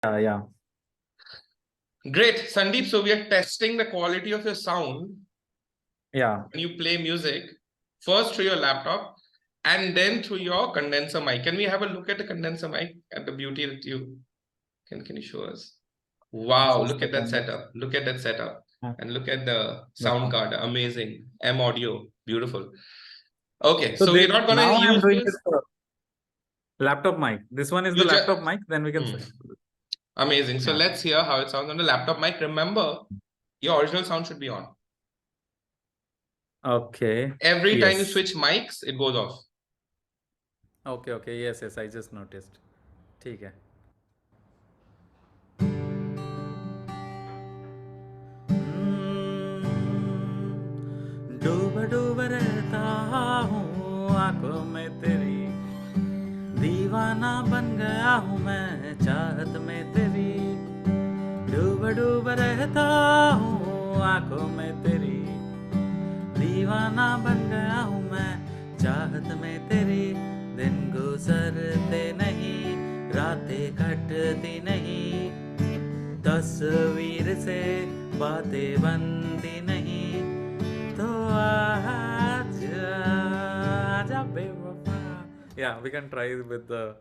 Yeah. Great, Sandeep. So we are testing the quality of your sound. Yeah. When you play music, first through your laptop and then through your condenser mic. Can we have a look at the condenser mic at the beauty that you can you show us? Wow, look at that setup. Look at that setup. And look at the sound card. Amazing. M audio. Beautiful. Okay, so we're not going to now I'm use doing this. Laptop mic. This one is the laptop mic. Then we can. Amazing. So let's hear how it sounds on the laptop mic. Remember, your original sound should be on. Okay. Every time you switch mics, it goes off. Okay. Okay. Yes. Yes. I just noticed. ठीक है. डूब डूब रहता हूँ आंखों में तेरी, दीवाना बन गया हूँ मैं चाहत में तेरी. डूब डूब रहता हूँ आंखों में तेरी, दीवाना बन गया हूँ मैं चाहत में तेरी. दिन गुजरते नहीं, रातें कटती नहीं, तस्वीर से बातें बनती नहीं, तो आजा बेवफा. Yeah, we can try with the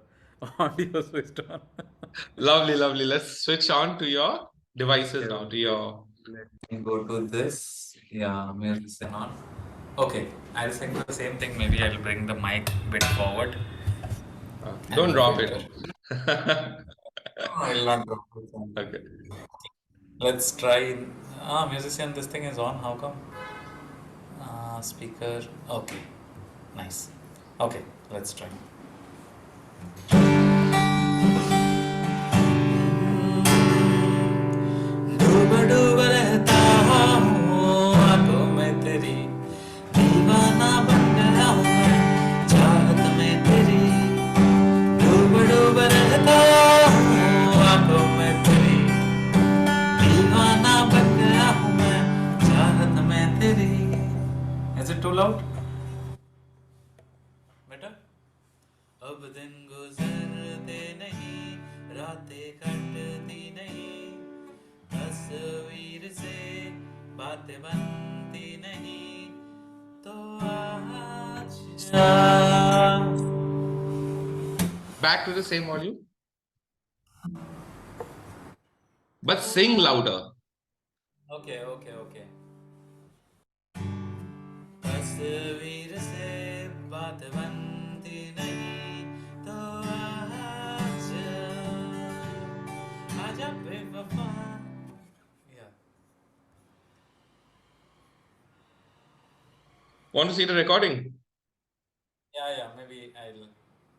audio switched on. Lovely, lovely. Let's switch on to your devices now. To your. Let me go to this. Yeah, musician on. Okay, I'll say the same thing. Maybe I'll bring the mic a bit forward. Don't drop it. I'll not drop it. Okay. Let's try. Musician, this thing is on. How come? Speaker. Okay, nice. Okay, let's try. डूब डूब रहता हूँ आंखों में तेरी, दीवाना बन गया हूँ मैं चाहत में तेरी. डूब डूब रहता हूँ आंखों में तेरी, दीवाना बन गया हूँ मैं चाहत में तेरी. Is it too loud? Better? अब दिन गुजरते नहीं, रातें कटती नहीं, तस्वीर से बातें बनती नहीं, तो आजा. Back to the same volume. But sing louder. Okay. तस्वीर से बात बनती नहीं, तो आजा बेवफा. Yeah. Want to see the recording? Yeah. Maybe I'll